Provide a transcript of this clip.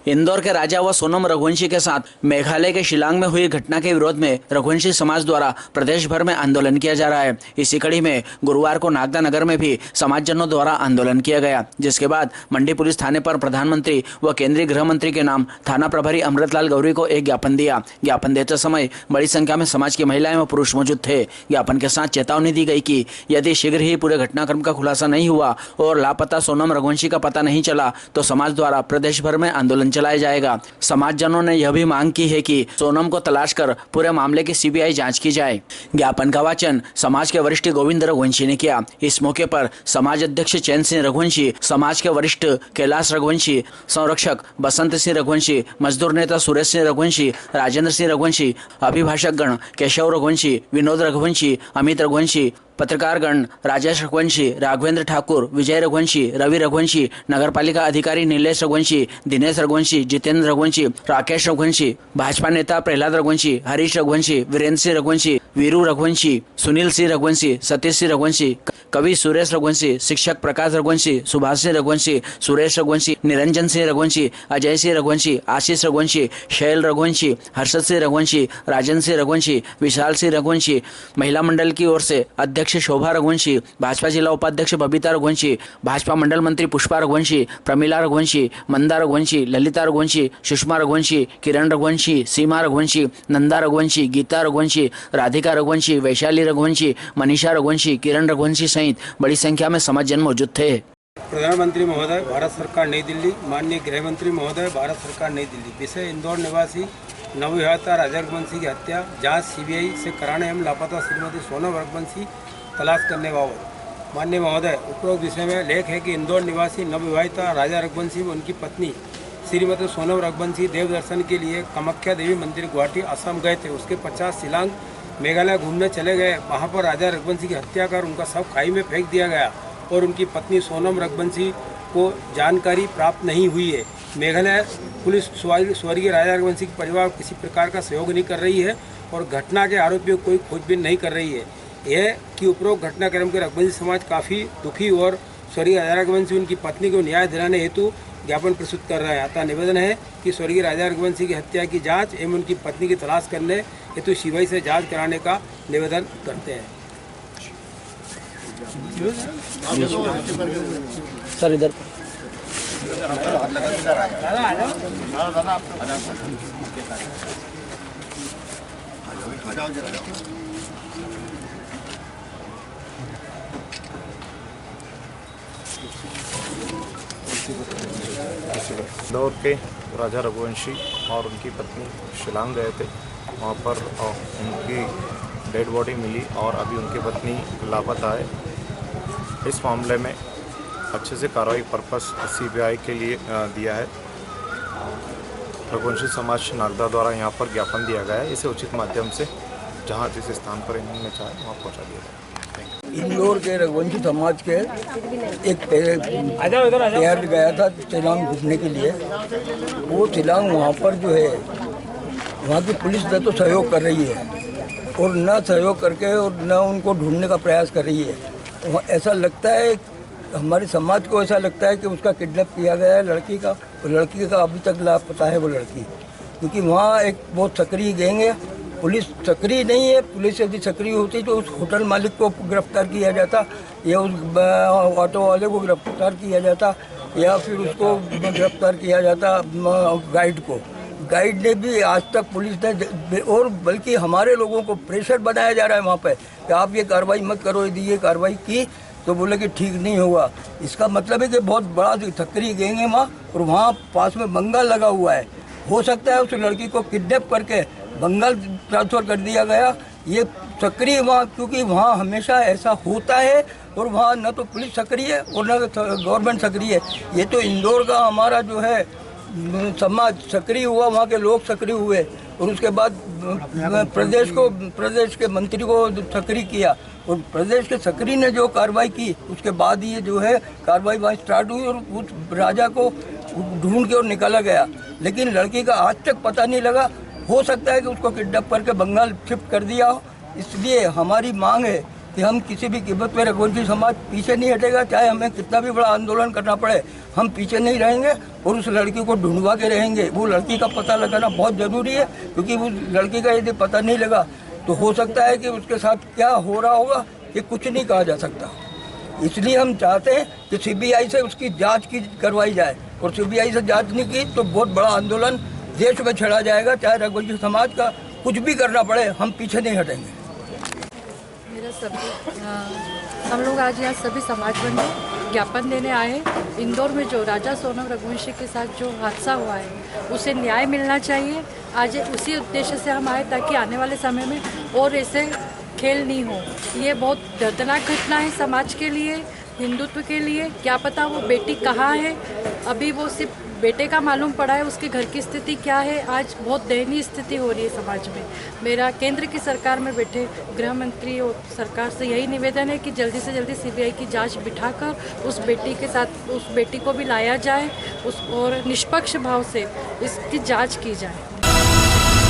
इंदौर के राजा व सोनम रघुवंशी के साथ मेघालय के शिलांग में हुई घटना के विरोध में रघुवंशी समाज द्वारा प्रदेश भर में आंदोलन किया जा रहा है। इसी कड़ी में गुरुवार को नागदा नगर में भी समाजजनों द्वारा आंदोलन किया गया, जिसके बाद मंडी पुलिस थाने पर प्रधानमंत्री व केंद्रीय गृह मंत्री के नाम थाना प्रभारी अमृतलाल गौरी को एक ज्ञापन दिया। ज्ञापन देते समय बड़ी संख्या में समाज की महिलाएं व पुरुष मौजूद थे। ज्ञापन के साथ चेतावनी दी गई कि यदि शीघ्र ही पूरे घटनाक्रम का खुलासा नहीं हुआ और लापता सोनम रघुवंशी का पता नहीं चला तो समाज द्वारा प्रदेश भर में आंदोलन चलाया जाएगा। समाजजनों ने यह भी मांग की है कि सोनम को तलाश कर पूरे मामले की सीबीआई जांच की जाए। ज्ञापन का वाचन समाज के वरिष्ठ गोविंद रघुवंशी ने किया। इस मौके पर समाज अध्यक्ष चैन सिंह रघुवंशी, समाज के वरिष्ठ कैलाश रघुवंशी, संरक्षक बसंत सिंह रघुवंशी, मजदूर नेता सुरेश सिंह रघुवंशी, राजेंद्र सिंह रघुवंशी, अभिभाषक गण केशव रघुवंशी, विनोद रघुवंशी, अमित रघुवंशी, पत्रकारगण राजेश रघुवंशी, राघवेंद्र ठाकुर, विजय रघुवंशी, रवि रघुवंशी, नगरपालिका अधिकारी नीलेश रघुवंशी, दिनेश रघुवंशी, जितेंद्र रघुवंशी, राकेश रघुवंशी, भाजपा नेता प्रहलाद रघुवंशी, हरीश रघुवंशी, वीरेंद्र सिंह रघुवंशी, वीरू रघुवंशी, सुनील सिंह रघुवंशी, सतीश सिंह रघुवंशी, कवि सुरेश रघुवंशी, शिक्षक प्रकाश रघुवंशी, सुभाष सिंह रघुवंशी, सुरेश रघुवंशी, निरंजन सिंह रघुवंशी, अजय सिंह रघुवंशी, आशीष रघुवंशी, शैल रघुवंशी, हर्षद सिंह रघुवंशी, राजन सिंह रघुवंशी, विशाल सिंह रघुवंशी, महिला मंडल की ओर से अध्यक्ष शोभा रघुवंशी, भाजपा जिला उपाध्यक्ष बबीता रघुवंशी, भाजपा मंडल मंत्री पुष्पा रघुवंशी, प्रमिला रघुवंशी, मंदा रघुवंशी, ललिता रघुवंशी, सुषमा रघुवंशी, किरण रघुवंशी, सीमा रघुवंशी, नंदा रघुवंशी, गीता रघुवंशी, राधिका रघुवंशी, वैशाली रघुवंशी, मनीषा रघुवंशी, किरण रघुवंशी सहित बड़ी संख्या में समाजजन मौजूद थे। प्रधानमंत्री महोदय, भारत सरकार, नई दिल्ली। माननीय गृह मंत्री महोदय, भारत सरकार, नई दिल्ली। विषय: इंदौर निवासी नवविवाहिता राजा रघुवंशी की हत्या, जांच सीबीआई से कराने एवं लापता श्रीमती सोनम रघुवंशी तलाश करने बाबत। माननीय महोदय, उपरोक्त विषय में लेख है कि इंदौर निवासी नवविवाहिता राजा रघुवंशी व उनकी पत्नी श्रीमती सोनम रघुवंशी देव दर्शन के लिए कामाख्या देवी मंदिर गुवाहाटी असम गए थे। उसके 50 शिलांग मेघालय घूमने चले गए। वहाँ पर राजा रघुवंशी की हत्या कर उनका शव खाई में फेंक दिया गया और उनकी पत्नी सोनम रघुवंशी को जानकारी प्राप्त नहीं हुई है। मेघालय पुलिस स्वर्गीय राजा रघुवंशी के परिवार किसी प्रकार का सहयोग नहीं कर रही है और घटना के आरोपियों कोई खोजबीन नहीं कर रही है। यह कि उपरोक्त घटनाक्रम के रघुवंशी समाज काफ़ी दुखी और स्वर्गीय राजा रघुवंशी उनकी पत्नी को न्याय दिलाने हेतु ज्ञापन प्रस्तुत कर रहा है। अतः निवेदन है कि स्वर्गीय राजा रघुवंशी की हत्या की जांच एवं उनकी पत्नी की तलाश करने हेतु सीबीआई से जांच कराने का निवेदन करते हैं। सर इधर इंदौर के राजा रघुवंशी और उनकी पत्नी शिलांग गए थे। वहाँ पर उनकी डेड बॉडी मिली और अभी उनकी पत्नी लापता है। इस मामले में अच्छे से कार्रवाई पर्पस सीबीआई के लिए दिया है। रघुवंशी समाज नागदा द्वारा यहाँ पर ज्ञापन दिया गया है। इसे उचित माध्यम से जहाँ जिस स्थान पर इन्होंने चाहे वहाँ पहुँचा दिया जाए। इंदौर के रघुवंशी समाज के एक पेयर गया था शिलांग घूमने के लिए। वो शिलांग वहाँ पर जो है वहाँ की पुलिस न तो सहयोग कर रही है और न सहयोग करके और न उनको ढूंढने का प्रयास कर रही है। ऐसा लगता है, हमारे समाज को ऐसा लगता है कि उसका किडनैप किया गया है लड़की का, और लड़की का अभी तक लापता है वो लड़की। क्योंकि वहाँ एक बहुत सक्रिय गैंग है। पुलिस सक्रिय नहीं है। पुलिस यदि सक्रिय होती तो उस होटल मालिक को गिरफ्तार किया जाता या उस ऑटो वाले को गिरफ्तार किया जाता या फिर उसको गिरफ्तार किया जाता गाइड को। गाइड ने भी आज तक पुलिस ने, और बल्कि हमारे लोगों को प्रेशर बनाया जा रहा है वहाँ पे कि आप ये कार्रवाई मत करो। यदि ये कार्रवाई की तो बोले कि ठीक नहीं होगा। इसका मतलब है कि बहुत बड़ा सक्रिय गैंग है वहाँ, और वहाँ पास में बंगाल लगा हुआ है। हो सकता है उस लड़की को किडनैप करके बंगाल ट्रांसफ़र कर दिया गया। ये सक्रिय वहाँ, क्योंकि वहाँ हमेशा ऐसा होता है और वहाँ न तो पुलिस सक्रिय है और न गवर्नमेंट सक्रिय है। ये तो इंदौर का हमारा जो है समाज सक्रिय हुआ, वहाँ के लोग सक्रिय हुए और उसके बाद प्रदेश के मंत्री को सक्रिय किया और प्रदेश के सक्रिय ने जो कार्रवाई की उसके बाद ये जो है कार्रवाई वहाँ स्टार्ट हुई और उस राजा को ढूंढ के और निकाला गया। लेकिन लड़की का आज तक पता नहीं लगा। हो सकता है कि उसको किडनैप करके बंगाल शिफ्ट कर दिया हो। इसलिए हमारी मांग है कि हम किसी भी कीमत पे रघुवंशी समाज पीछे नहीं हटेगा, चाहे हमें कितना भी बड़ा आंदोलन करना पड़े, हम पीछे नहीं रहेंगे और उस लड़की को ढूंढवा के रहेंगे। वो लड़की का पता लगाना बहुत ज़रूरी है, क्योंकि वो लड़की का यदि पता नहीं लगा तो हो सकता है कि उसके साथ क्या हो रहा होगा ये कुछ नहीं कहा जा सकता। इसलिए हम चाहते हैं कि सीबीआई से उसकी जांच करवाई जाए, और सीबीआई से जांच नहीं की तो बहुत बड़ा आंदोलन देश में छेड़ा जाएगा। चाहे रघुवंशी समाज का कुछ भी करना पड़े, हम पीछे नहीं हटेंगे। मेरा सभी हम लोग आज यहाँ सभी समाज बंधु ज्ञापन देने आए हैं। इंदौर में जो राजा सोनम रघुवंशी के साथ जो हादसा हुआ है उसे न्याय मिलना चाहिए। आज उसी उद्देश्य से हम आए ताकि आने वाले समय में और ऐसे खेल नहीं हो। ये बहुत दर्दनाक घटना है समाज के लिए, हिंदुत्व के लिए। क्या पता वो बेटी कहाँ है, अभी वो सिर्फ बेटे का मालूम पड़ा है, उसके घर की स्थिति क्या है। आज बहुत दयनीय स्थिति हो रही है समाज में। मेरा केंद्र की सरकार में बैठे गृह मंत्री और सरकार से यही निवेदन है कि जल्दी से जल्दी सीबीआई की जांच बिठाकर उस बेटी के साथ उस बेटी को भी लाया जाए और निष्पक्ष भाव से इसकी जांच की जाए।